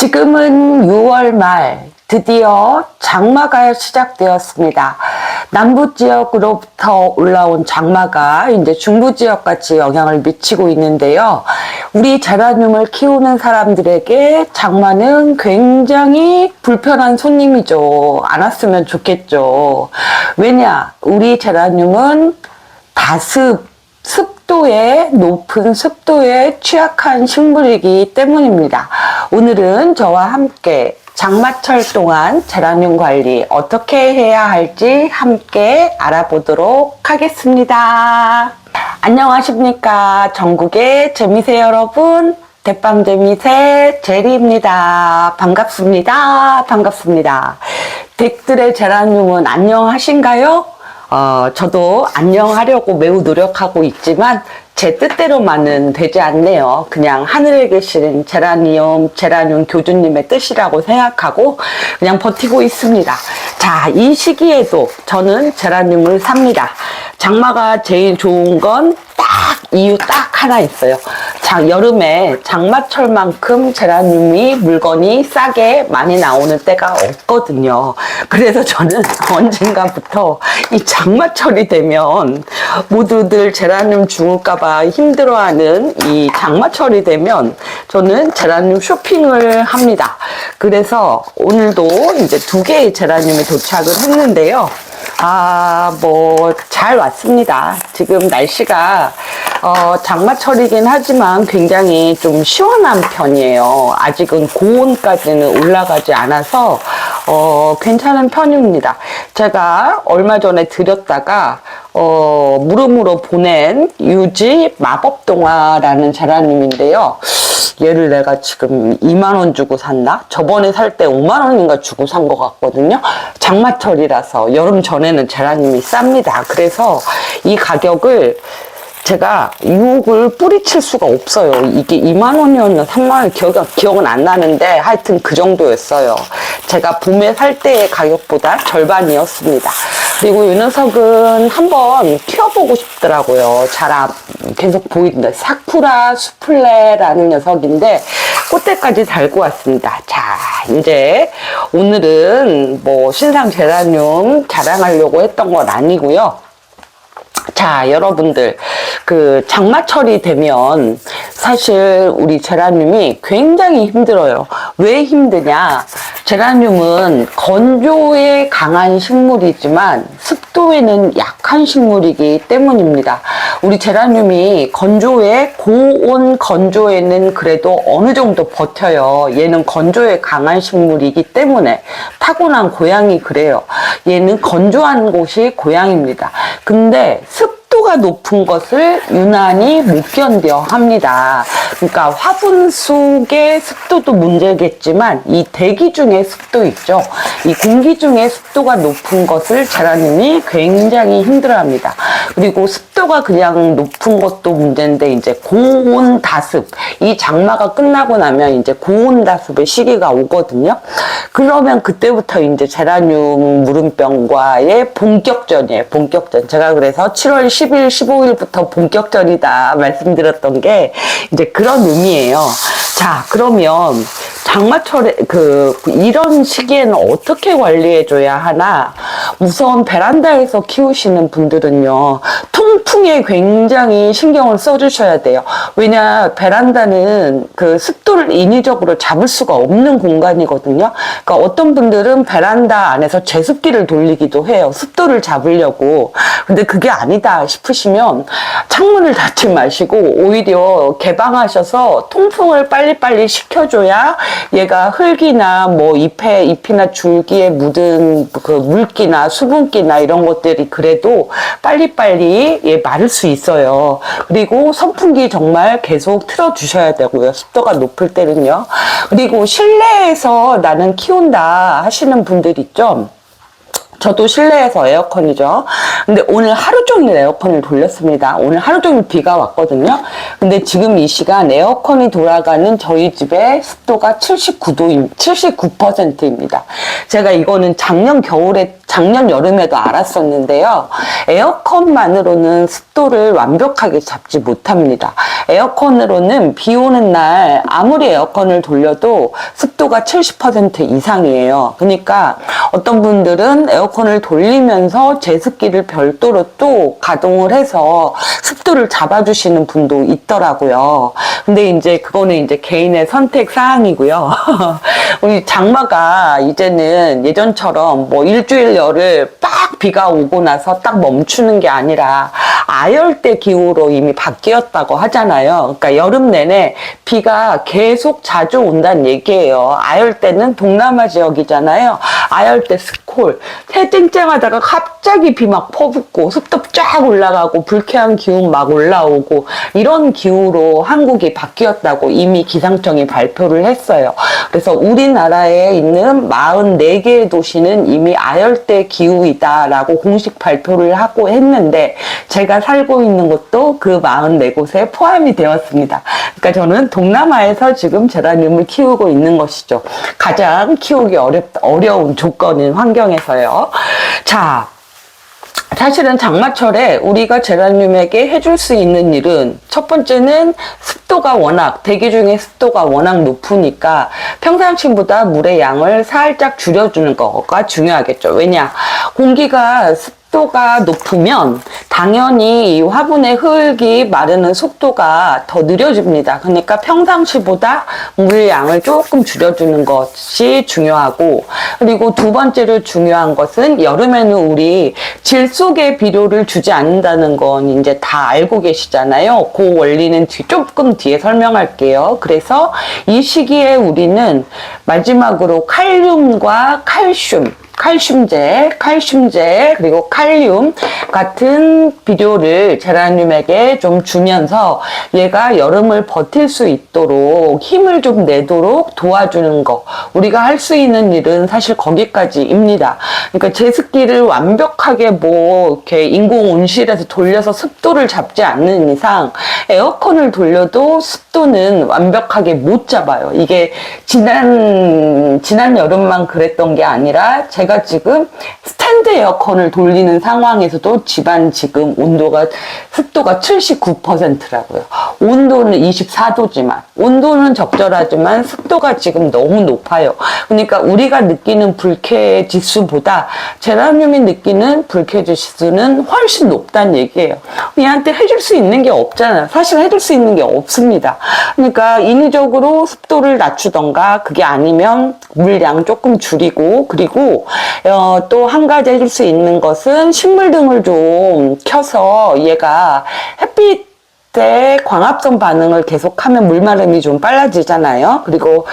지금은 6월 말, 드디어 장마가 시작되었습니다. 남부 지역으로부터 올라온 장마가 이제 중부 지역까지 영향을 미치고 있는데요. 우리 제라늄을 키우는 사람들에게 장마는 굉장히 불편한 손님이죠. 안 왔으면 좋겠죠. 왜냐? 우리 제라늄은 습도에 높은 습도에 취약한 식물이기 때문입니다. 오늘은 저와 함께 장마철 동안 제라늄 관리 어떻게 해야 할지 함께 알아보도록 하겠습니다. 안녕하십니까? 전국의 재미새 여러분, 대빵재미새 제리입니다. 반갑습니다. 반갑습니다. 댁들의 제라늄은 안녕하신가요? 저도 안녕하려고 매우 노력하고 있지만 제 뜻대로만은 되지 않네요. 그냥 하늘에 계신 제라늄 교주님의 뜻이라고 생각하고 그냥 버티고 있습니다. 자, 이 시기에도 저는 제라늄을 삽니다. 장마가 제일 좋은 건 이유 딱 하나 있어요. 여름에 장마철만큼 제라늄이 물건이 싸게 많이 나오는 때가 없거든요. 그래서 저는 언젠가부터 이 장마철이 되면 모두들 제라늄 죽을까봐 힘들어하는 이 장마철이 되면 저는 제라늄 쇼핑을 합니다. 그래서 오늘도 이제 2개의 제라늄이 도착을 했는데요. 잘 왔습니다. 지금 날씨가 장마철이긴 하지만 굉장히 좀 시원한 편이에요. 아직은 고온까지는 올라가지 않아서 괜찮은 편입니다. 제가 얼마 전에 드렸다가 물음으로 보낸 유지 마법동화라는 제라늄인데요. 얘를 내가 지금 2만원 주고 샀나? 저번에 살 때 5만원인가 주고 산 것 같거든요. 장마철이라서 여름 전에는 제라늄이 쌉니다. 그래서 이 가격을 제가 유혹을 뿌리칠 수가 없어요. 이게 2만원이었나 3만원 기억은 안 나는데 하여튼 그 정도였어요. 제가 봄에 살 때의 가격보다 절반이었습니다. 그리고 이 녀석은 한번 키워보고 싶더라고요. 계속 보이던데 사쿠라 수플레라는 녀석인데 꽃대까지 달고 왔습니다. 자, 이제 오늘은 신상 제라늄 자랑하려고 했던 건 아니고요. 자, 여러분들, 장마철이 되면 사실 우리 제라늄이 굉장히 힘들어요. 왜 힘드냐? 제라늄은 건조에 강한 식물이지만 습도에는 약한 식물이기 때문입니다. 우리 제라늄이 고온 건조에는 그래도 어느 정도 버텨요. 얘는 건조에 강한 식물이기 때문에 타고난 고향이 그래요. 얘는 건조한 곳이 고향입니다. 근데 습도가 높은 것을 유난히 못 견뎌 합니다. 그러니까 화분 속의 습도도 문제겠지만 이 대기 중에 습도 있죠. 이 공기 중에 습도가 높은 것을 제라늄이 굉장히 힘들어합니다. 그리고 습도가 그냥 높은 것도 문제인데 이제 고온 다습, 이 장마가 끝나고 나면 이제 고온 다습의 시기가 오거든요. 그러면 그때부터 이제 제라늄 무름병과의 본격전이에요. 본격전. 제가 그래서 7월 10일, 15일부터 본격전이다 말씀드렸던 게 이제 그런 의미예요. 자, 그러면 장마철에 이런 시기에는 어떻게 관리해줘야 하나? 우선 베란다에서 키우시는 분들은요, 통풍에 굉장히 신경을 써주셔야 돼요. 왜냐, 베란다는 습도를 인위적으로 잡을 수가 없는 공간이거든요. 그러니까 어떤 분들은 베란다 안에서 제습기를 돌리기도 해요. 습도를 잡으려고. 근데 그게 아니다 싶으시면 창문을 닫지 마시고 오히려 개방하셔서 통풍을 빨리빨리 시켜줘야 얘가 흙이나 잎이나 줄기에 묻은 물기나 수분기나 이런 것들이 그래도 빨리빨리 마를 수 있어요. 그리고 선풍기 정말 계속 틀어주셔야 되고요. 습도가 높을 때는요. 그리고 실내에서 나는 키운다 하시는 분들 있죠. 저도 실내에서 에어컨이죠. 근데 오늘 하루 종일 에어컨을 돌렸습니다. 오늘 하루 종일 비가 왔거든요. 근데 지금 이 시간 에어컨이 돌아가는 저희 집의 습도가 79%입니다. 제가 이거는 작년 작년 여름에도 알았었는데요. 에어컨만으로는 습도를 완벽하게 잡지 못합니다. 에어컨으로는 비 오는 날 아무리 에어컨을 돌려도 습도가 70% 이상이에요. 그러니까 어떤 분들은 에어컨을 돌리면서 제습기를 별도로 또 가동을 해서 습도를 잡아주시는 분도 있더라고요. 근데 이제 그거는 이제 개인의 선택 사항이고요. 우리 장마가 이제는 예전처럼 뭐 일주일 열흘 빡 비가 오고 나서 딱 멈추는 게 아니라 아열대 기후로 이미 바뀌었다고 하잖아요. 그러니까 여름 내내 비가 계속 자주 온다는 얘기예요. 아열대는 동남아 지역이잖아요. 아열대 스콜. 해 쨍쨍하다가 갑자기 비 막 퍼붓고 습도 쫙 올라가고 불쾌한 기운 막 올라오고 이런 기후로 한국이 바뀌었다고 이미 기상청이 발표를 했어요. 그래서 우리나라에 있는 44개의 도시는 이미 아열대 기후이다라고 공식 발표를 하고 했는데 제가 살고 있는 곳도 그 44곳에 포함이 되었습니다. 그러니까 저는 동남아에서 지금 제라늄을 키우고 있는 것이죠. 가장 키우기 어려운 조건인 환경에서요. 자, 사실은 장마철에 우리가 제라늄에게 해줄 수 있는 일은 첫 번째는 습도가 워낙, 대기 중에 습도가 워낙 높으니까 평상시보다 물의 양을 살짝 줄여주는 거가 중요하겠죠. 왜냐? 공기가 습도가 높으면 당연히 이 화분의 흙이 마르는 속도가 더 느려집니다. 그러니까 평상시보다 물 양을 조금 줄여주는 것이 중요하고, 그리고 두 번째로 중요한 것은 여름에는 우리 질속의 비료를 주지 않는다는 건 이제 다 알고 계시잖아요. 그 원리는 조금 뒤에 설명할게요. 그래서 이 시기에 우리는 마지막으로 칼륨과 칼슘제, 그리고 칼륨 같은 비료를 제라늄에게 좀 주면서 얘가 여름을 버틸 수 있도록 힘을 좀 내도록 도와주는 거. 우리가 할 수 있는 일은 사실 거기까지입니다. 그러니까 제습기를 완벽하게 뭐 이렇게 인공 온실에서 돌려서 습도를 잡지 않는 이상 에어컨을 돌려도 습도는 완벽하게 못 잡아요. 이게 지난 여름만 그랬던 게 아니라 제가 지금 스탠드 에어컨을 돌리는 상황에서도 집안 지금 습도가 79%라고요. 온도는 24도지만, 온도는 적절하지만 습도가 지금 너무 높아요. 그러니까 우리가 느끼는 불쾌 지수보다 제라늄이 느끼는 불쾌 지수는 훨씬 높다는 얘기예요. 얘한테 해줄 수 있는 게 없잖아요. 사실 해줄 수 있는 게 없습니다. 그러니까 인위적으로 습도를 낮추던가, 그게 아니면 물량 조금 줄이고, 그리고 또 한 가지 해줄 수 있는 것은 식물 등을 좀 켜서 얘가 햇빛 때 광합성 반응을 계속하면 물마름이 좀 빨라지잖아요. 그리고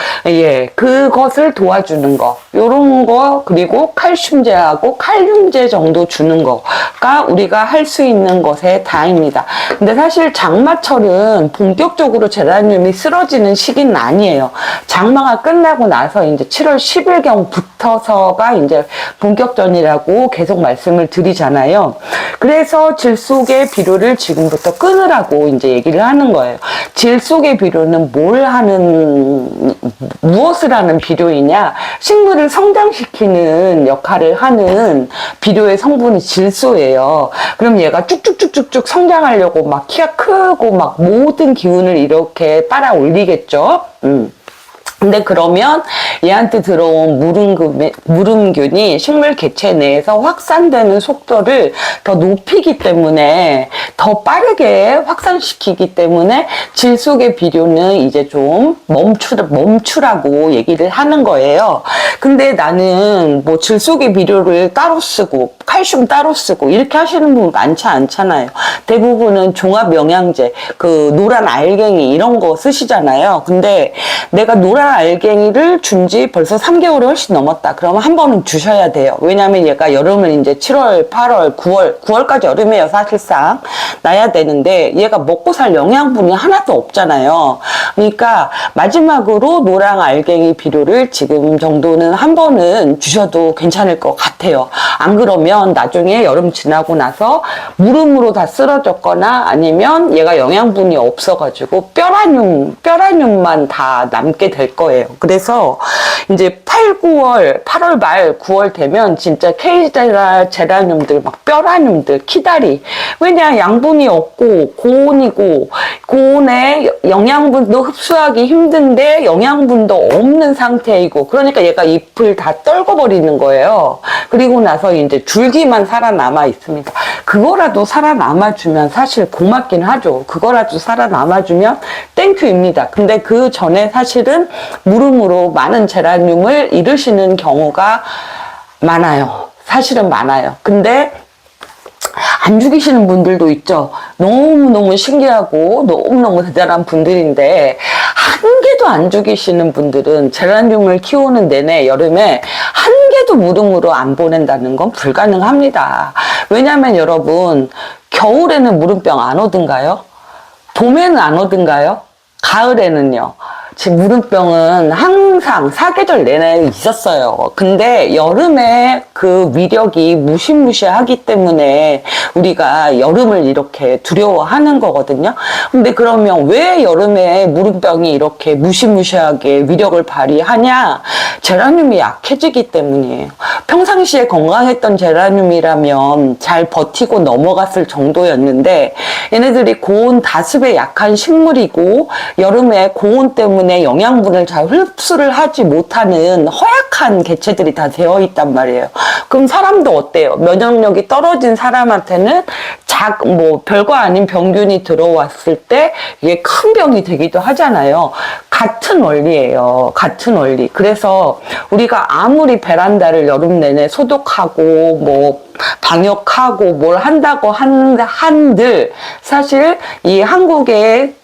그것을 도와주는 거, 요런 거, 그리고 칼슘제하고 칼륨제 정도 주는 거가 우리가 할 수 있는 것의 다입니다. 근데 사실 장마철은 본격적으로 제라늄이 쓰러지는 시기는 아니에요. 장마가 끝나고 나서 이제 7월 10일경 붙어서가 이제 본격전이라고 계속 말씀을 드리잖아요. 그래서 질속의 비료를 지금부터 끊으라고 이제 얘기를 하는 거예요. 질속의 비료는 무엇을 하는 비료이냐? 식물을 성장시키는 역할을 하는 비료의 성분이 질소예요. 그럼 얘가 쭉쭉쭉쭉쭉 성장하려고 막 키가 크고 막 모든 기운을 이렇게 빨아 올리겠죠? 근데 그러면 얘한테 들어온 무름균이 식물 개체 내에서 확산되는 속도를 더 높이기 때문에, 더 빠르게 확산시키기 때문에 질속의 비료는 이제 좀 멈추라고 얘기를 하는 거예요. 근데 나는 뭐 질속의 비료를 따로 쓰고 칼슘 따로 쓰고 이렇게 하시는 분 많지 않잖아요. 대부분은 종합 영양제, 그 노란 알갱이 이런 거 쓰시잖아요. 근데 내가 노란 알갱이를 준 지 벌써 3개월이 훨씬 넘었다. 그러면 한 번은 주셔야 돼요. 왜냐면 얘가 여름은 이제 7월, 8월, 9월까지 여름이에요. 사실상 나야 되는데 얘가 먹고 살 영양분이 하나도 없잖아요. 그러니까 마지막으로 노랑 알갱이 비료를 지금 정도는 한 번은 주셔도 괜찮을 것 같아요. 안 그러면 나중에 여름 지나고 나서 무름으로 다 쓰러졌거나 아니면 얘가 영양분이 없어가지고 뼈라뇽만 다 남게 될 거예요. 그래서 이제 8월 말 9월 되면 진짜 제라늄들 막 뼈라늄들 키다리 왜냐 양분이 없고 고온이고 고온에 영양분도 흡수하기 힘든데 영양분도 없는 상태이고 그러니까 얘가 잎을 다 떨궈버리는 거예요. 그리고 나서 이제 줄기만 살아남아 있습니다. 그거라도 살아남아주면 사실 고맙긴 하죠. 그거라도 살아남아주면 땡큐입니다. 근데 그 전에 사실은 무름으로 많은 제라늄을 잃으시는 경우가 많아요. 사실은 많아요. 근데 안 죽이시는 분들도 있죠. 너무너무 신기하고 너무너무 대단한 분들인데 한 개도 안 죽이시는 분들은 제라늄을 키우는 내내 여름에 한 개도 무름으로 안 보낸다는 건 불가능합니다. 왜냐하면 여러분 겨울에는 무름병 안 오든가요? 봄에는 안 오든가요? 가을에는요. 지금 무름병은 항상 사계절 내내 있었어요. 근데 여름에 그 위력이 무시무시하기 때문에 우리가 여름을 이렇게 두려워하는 거거든요. 근데 그러면 왜 여름에 무름병이 이렇게 무시무시하게 위력을 발휘하냐? 제라늄이 약해지기 때문이에요. 평상시에 건강했던 제라늄이라면 잘 버티고 넘어갔을 정도였는데 얘네들이 고온 다습에 약한 식물이고 여름에 고온 때문에 영양분을 잘 흡수를 하지 못하는 허약한 개체들이 다 되어 있단 말이에요. 그럼 사람도 어때요? 면역력이 떨어진 사람한테는 별거 아닌 병균이 들어왔을 때 이게 큰 병이 되기도 하잖아요. 같은 원리예요. 같은 원리. 그래서 우리가 아무리 베란다를 여름 내내 소독하고 방역하고 뭘 한다고 한들 사실 이 한국의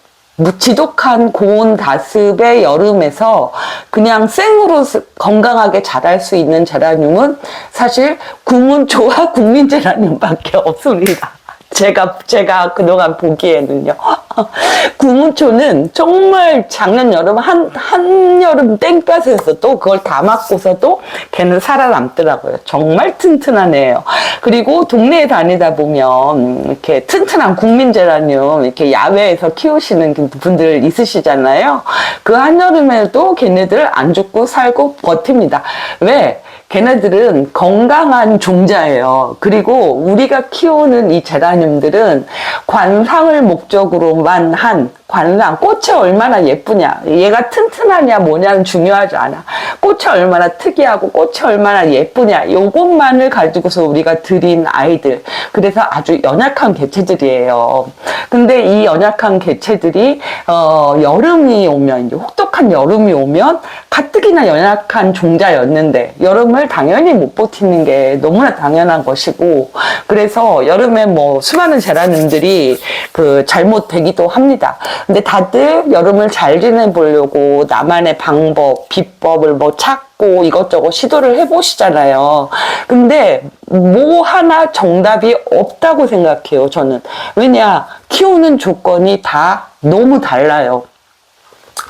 지독한 고온 다습의 여름에서 그냥 생으로 건강하게 자랄 수 있는 제라늄은 사실 구문초와 국민제라늄밖에 없습니다. 제가 그동안 보기에는요. 구문초는 정말 작년 여름 한여름 땡볕에서도 그걸 다 맞고서도 걔는 살아남더라고요. 정말 튼튼한 애예요. 그리고 동네에 다니다 보면 이렇게 튼튼한 국민제라늄 이렇게 야외에서 키우시는 분들 있으시잖아요. 그 한여름에도 걔네들 안 죽고 살고 버팁니다. 왜? 걔네들은 건강한 종자예요. 그리고 우리가 키우는 이 제라늄들은 관상을 목적으로만 한 관상, 꽃이 얼마나 예쁘냐, 얘가 튼튼하냐 뭐냐는 중요하지 않아. 꽃이 얼마나 특이하고 꽃이 얼마나 예쁘냐, 요것만을 가지고서 우리가 들인 아이들. 그래서 아주 연약한 개체들이에요. 근데 이 연약한 개체들이 여름이 오면, 혹독한 여름이 오면 가뜩이나 연약한 종자였는데 여름을 당연히 못 버티는 게 너무나 당연한 것이고, 그래서 여름에 수많은 제라늄들이 잘못되기도 합니다. 근데 다들 여름을 잘 지내보려고 나만의 방법, 비법을 찾고 이것저것 시도를 해보시잖아요. 근데 하나 정답이 없다고 생각해요, 저는. 왜냐, 키우는 조건이 다 너무 달라요.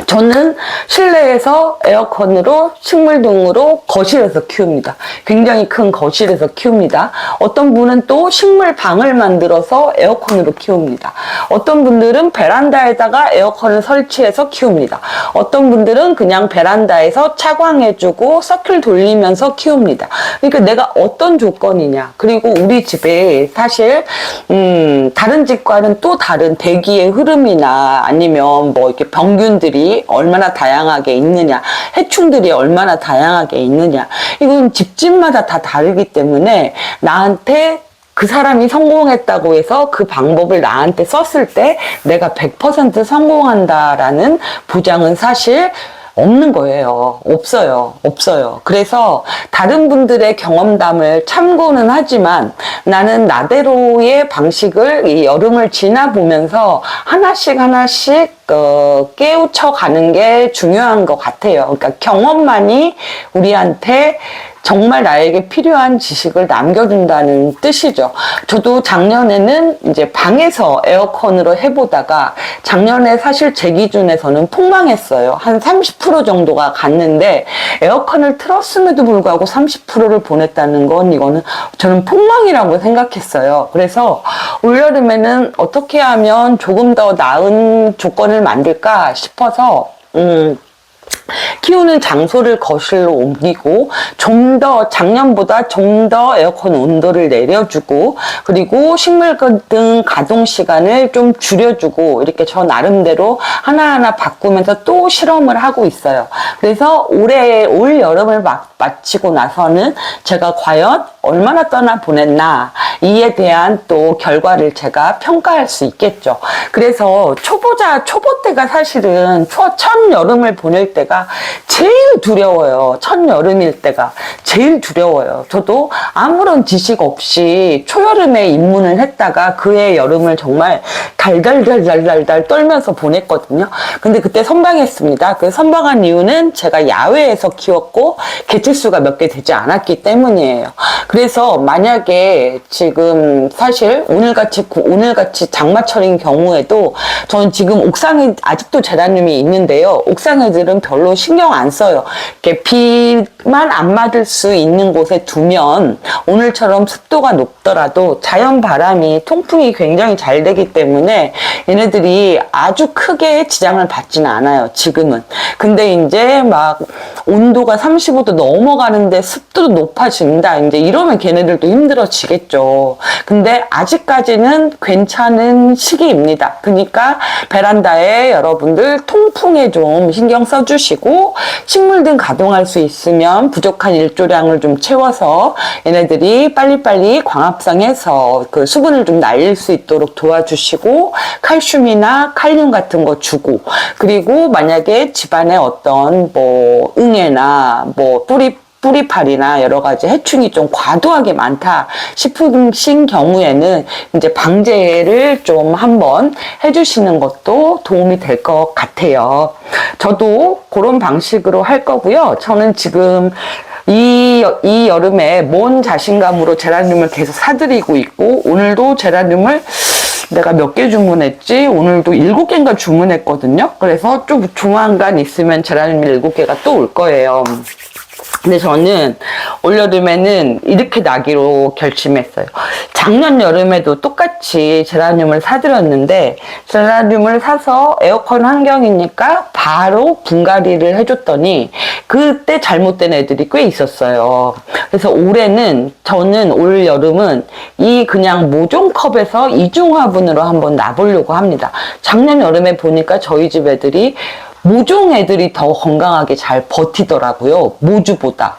저는 실내에서 에어컨으로 식물등으로 거실에서 키웁니다. 굉장히 큰 거실에서 키웁니다. 어떤 분은 또 식물방을 만들어서 에어컨으로 키웁니다. 어떤 분들은 베란다에다가 에어컨을 설치해서 키웁니다. 어떤 분들은 그냥 베란다에서 차광해주고 서클 돌리면서 키웁니다. 그러니까 내가 어떤 조건이냐. 그리고 우리 집에 사실 다른 집과는 또 다른 대기의 흐름이나 아니면 이렇게 병균들이 얼마나 다양하게 있느냐, 해충들이 얼마나 다양하게 있느냐, 이건 집집마다 다 다르기 때문에 나한테 그 사람이 성공했다고 해서 그 방법을 나한테 썼을 때 내가 100% 성공한다라는 보장은 사실 없는 거예요. 없어요. 그래서 다른 분들의 경험담을 참고는 하지만 나는 나대로의 방식을 이 여름을 지나보면서 하나씩 깨우쳐 가는 게 중요한 것 같아요. 그러니까 경험만이 우리한테 정말 나에게 필요한 지식을 남겨준다는 뜻이죠. 저도 작년에는 이제 방에서 에어컨으로 해보다가 작년에 사실 제 기준에서는 폭망했어요. 한 30% 정도가 갔는데 에어컨을 틀었음에도 불구하고 30%를 보냈다는 건 이거는 저는 폭망이라고 생각했어요. 그래서 올여름에는 어떻게 하면 조금 더 나은 조건을 만들까 싶어서 키우는 장소를 거실로 옮기고 좀 더 작년보다 좀 더 에어컨 온도를 내려주고 그리고 식물등 가동 시간을 좀 줄여주고 이렇게 저 나름대로 하나하나 바꾸면서 또 실험을 하고 있어요. 그래서 올 여름을 마치고 나서는 제가 과연 얼마나 떠나 보냈나 이에 대한 또 결과를 제가 평가할 수 있겠죠. 그래서 초보 때가 사실은 첫 여름을 보낼 때가 제일 두려워요. 첫 여름일 때가 제일 두려워요. 저도 아무런 지식 없이 초여름에 입문을 했다가 그해 여름을 정말 달달달달달달 떨면서 보냈거든요. 근데 그때 선방했습니다. 그 선방한 이유는 제가 야외에서 키웠고 개체수가 몇 개 되지 않았기 때문이에요. 그래서 만약에 지금 사실 오늘같이 장마철인 경우에도 저는 지금 옥상에 아직도 제라늄이 있는데요. 옥상 애들은 별로 신경 안 써요. 이렇게 비만 안 맞을 수 있는 곳에 두면 오늘처럼 습도가 높더라도 자연 바람이 통풍이 굉장히 잘 되기 때문에 얘네들이 아주 크게 지장을 받지는 않아요. 지금은. 근데 이제 막 온도가 35도 넘어가는데 습도도 높아진다. 이제 이러면 걔네들도 힘들어지겠죠. 근데 아직까지는 괜찮은 시기입니다. 그러니까 베란다에 여러분들 통풍에 좀 신경 써주시고 식물등 가동할 수 있으면 부족한 일조량을 좀 채워서 얘네들이 빨리빨리 광합성해서 그 수분을 좀 날릴 수 있도록 도와주시고 칼슘이나 칼륨 같은 거 주고 그리고 만약에 집안에 어떤 뭐 응애나 뭐 뿌리팔이나 여러 가지 해충이 좀 과도하게 많다 싶으신 경우에는 이제 방제를 좀 한번 해주시는 것도 도움이 될 것 같아요. 저도 그런 방식으로 할 거고요. 저는 지금 이 여름에 뭔 자신감으로 제라늄을 계속 사들이고 있고 오늘도 제라늄을 내가 몇 개 주문했지? 오늘도 7개인가 주문했거든요. 그래서 좀 조만간 있으면 제라늄 7개가 또 올 거예요. 근데 저는 올여름에는 이렇게 나기로 결심했어요. 작년 여름에도 똑같이 제라늄을 사들였는데 제라늄을 사서 에어컨 환경이니까 바로 분갈이를 해줬더니 그때 잘못된 애들이 꽤 있었어요. 그래서 올해는 저는 올 여름은 이 그냥 모종컵에서 이중화분으로 한번 놔보려고 합니다. 작년 여름에 보니까 저희 집 애들이 모종 애들이 더 건강하게 잘 버티더라고요. 모주보다.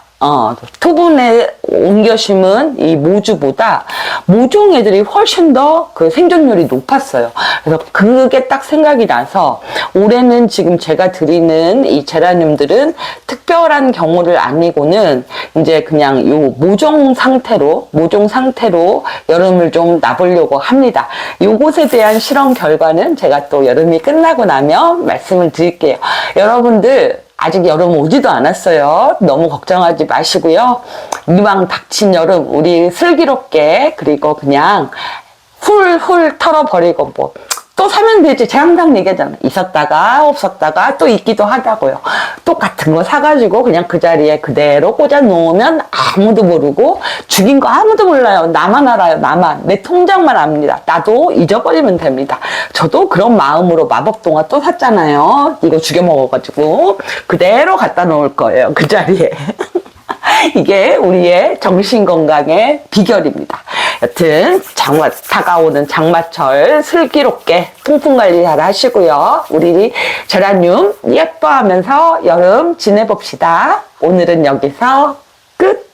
토분에 옮겨 심은 이 모주보다 모종 애들이 훨씬 더 그 생존율이 높았어요. 그래서 그게 딱 생각이 나서 올해는 지금 제가 드리는 이 제라늄들은 특별한 경우를 아니고는 이제 그냥 요 모종 상태로 여름을 좀 놔보려고 합니다. 요것에 대한 실험 결과는 제가 또 여름이 끝나고 나면 말씀을 드릴게요. 여러분들 아직 여름 오지도 않았어요. 너무 걱정하지 마시고요. 이왕 닥친 여름 우리 슬기롭게 그리고 그냥 훌훌 털어버리고 뭐 또 사면 되지. 제가 항상 얘기하잖아요. 있었다가 없었다가 또 있기도 하다고요. 똑같은 거 사가지고 그냥 그 자리에 그대로 꽂아 놓으면 아무도 모르고 죽인 거 아무도 몰라요. 나만 알아요. 나만. 내 통장만 압니다. 나도 잊어버리면 됩니다. 저도 그런 마음으로 마법동화 또 샀잖아요. 이거 죽여 먹어가지고 그대로 갖다 놓을 거예요. 그 자리에. 이게 우리의 정신건강의 비결입니다. 여튼 다가오는 장마철 슬기롭게 통풍관리 잘 하시고요. 우리 제라늄 예뻐하면서 여름 지내봅시다. 오늘은 여기서 끝!